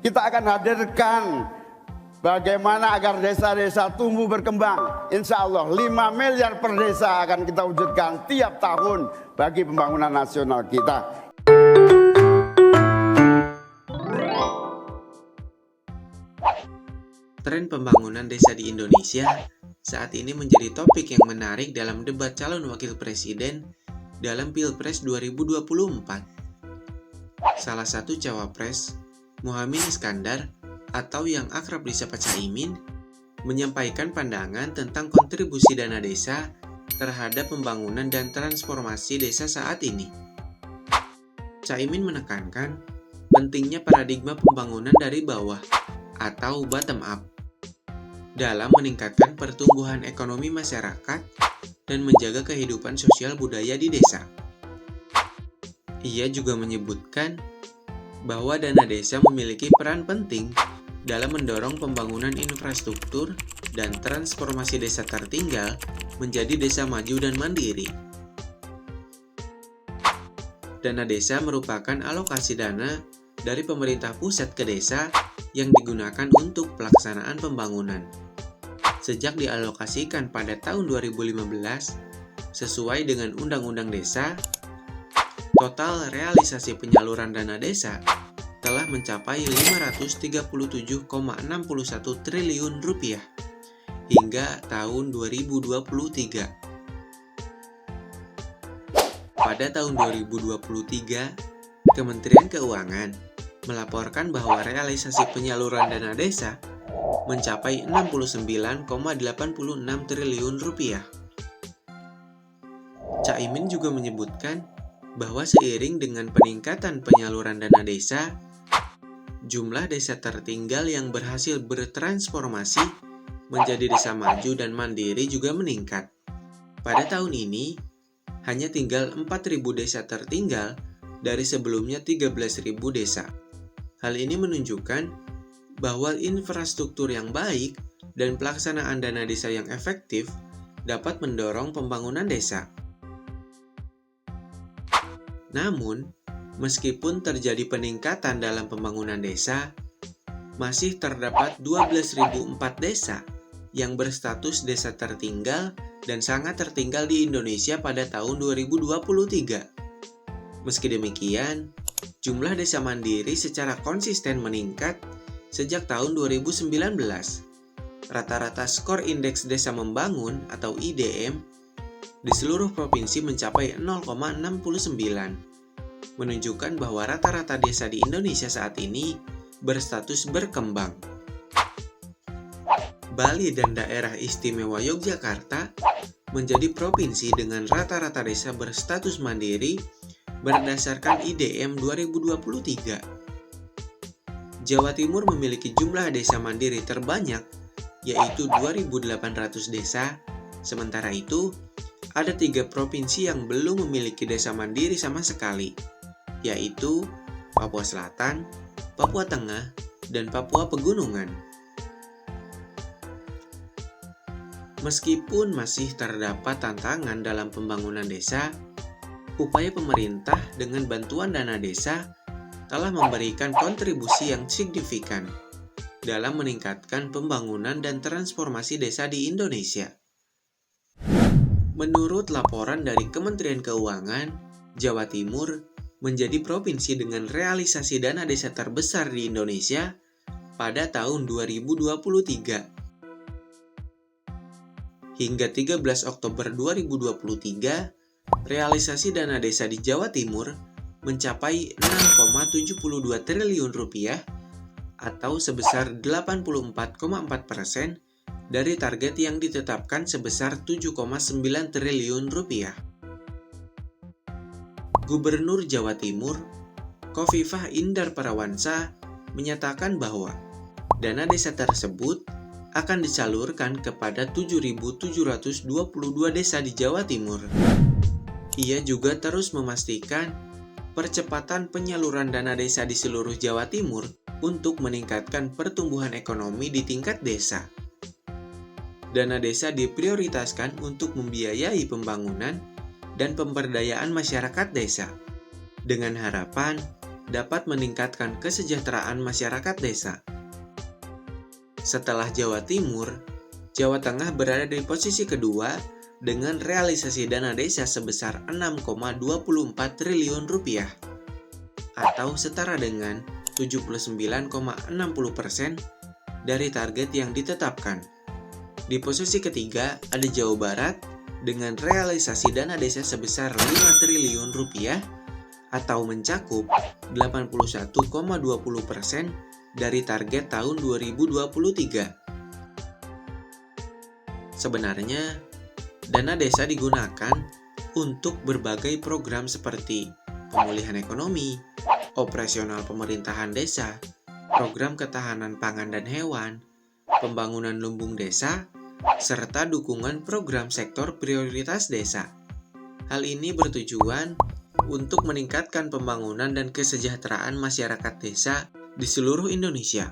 kita akan hadirkan bagaimana agar desa-desa tumbuh berkembang. Insya Allah 5 miliar per desa akan kita wujudkan tiap tahun bagi pembangunan nasional kita. Tren pembangunan desa di Indonesia saat ini menjadi topik yang menarik dalam debat calon wakil presiden dalam Pilpres 2024. Salah satu cawapres, Muhaimin Iskandar atau yang akrab disapa Caimin, menyampaikan pandangan tentang kontribusi dana desa terhadap pembangunan dan transformasi desa saat ini. Caimin menekankan pentingnya paradigma pembangunan dari bawah atau bottom up dalam meningkatkan pertumbuhan ekonomi masyarakat dan menjaga kehidupan sosial budaya di desa. Ia juga menyebutkan bahwa dana desa memiliki peran penting dalam mendorong pembangunan infrastruktur dan transformasi desa tertinggal menjadi desa maju dan mandiri. Dana desa merupakan alokasi dana dari pemerintah pusat ke desa yang digunakan untuk pelaksanaan pembangunan. Sejak dialokasikan pada tahun 2015, sesuai dengan Undang-Undang Desa, total realisasi penyaluran dana desa telah mencapai 537,61 triliun rupiah hingga tahun 2023. Pada tahun 2023, Kementerian Keuangan melaporkan bahwa realisasi penyaluran dana desa mencapai 69,86 triliun rupiah. Caimin juga menyebutkan bahwa seiring dengan peningkatan penyaluran dana desa, jumlah desa tertinggal yang berhasil bertransformasi menjadi desa maju dan mandiri juga meningkat. Pada tahun ini, hanya tinggal 4.000 desa tertinggal dari sebelumnya 13.000 desa. Hal ini menunjukkan bahwa infrastruktur yang baik dan pelaksanaan dana desa yang efektif dapat mendorong pembangunan desa. Namun, meskipun terjadi peningkatan dalam pembangunan desa, masih terdapat 12.004 desa yang berstatus desa tertinggal dan sangat tertinggal di Indonesia pada tahun 2023. Meski demikian, jumlah desa mandiri secara konsisten meningkat sejak tahun 2019. Rata-rata skor Indeks Desa Membangun atau IDM di seluruh provinsi mencapai 0,69, menunjukkan bahwa rata-rata desa di Indonesia saat ini berstatus berkembang. Bali dan Daerah Istimewa Yogyakarta menjadi provinsi dengan rata-rata desa berstatus mandiri berdasarkan IDM 2023. Jawa Timur memiliki jumlah desa mandiri terbanyak, yaitu 2.800 desa. Sementara itu, ada 3 provinsi yang belum memiliki desa mandiri sama sekali, yaitu Papua Selatan, Papua Tengah, dan Papua Pegunungan. Meskipun masih terdapat tantangan dalam pembangunan desa, upaya pemerintah dengan bantuan dana desa telah memberikan kontribusi yang signifikan dalam meningkatkan pembangunan dan transformasi desa di Indonesia. Menurut laporan dari Kementerian Keuangan, Jawa Timur menjadi provinsi dengan realisasi dana desa terbesar di Indonesia pada tahun 2023. Hingga 13 Oktober 2023, realisasi dana desa di Jawa Timur mencapai 6,72 triliun rupiah atau sebesar 84,4% dari target yang ditetapkan sebesar 7,9 triliun rupiah. Gubernur Jawa Timur, Khofifah Indar Parawansa, menyatakan bahwa dana desa tersebut akan disalurkan kepada 7.722 desa di Jawa Timur. Ia juga terus memastikan percepatan penyaluran dana desa di seluruh Jawa Timur untuk meningkatkan pertumbuhan ekonomi di tingkat desa. Dana desa diprioritaskan untuk membiayai pembangunan dan pemberdayaan masyarakat desa, dengan harapan dapat meningkatkan kesejahteraan masyarakat desa. Setelah Jawa Timur, Jawa Tengah berada di posisi kedua dengan realisasi dana desa sebesar 6,24 triliun rupiah atau setara dengan 79,60% dari target yang ditetapkan. Di posisi ketiga ada Jawa Barat dengan realisasi dana desa sebesar 5 triliun rupiah atau mencakup 81,20% dari target tahun 2023. Sebenarnya, dana desa digunakan untuk berbagai program seperti pemulihan ekonomi, operasional pemerintahan desa, program ketahanan pangan dan hewan, pembangunan lumbung desa, serta dukungan program sektor prioritas desa. Hal ini bertujuan untuk meningkatkan pembangunan dan kesejahteraan masyarakat desa di seluruh Indonesia.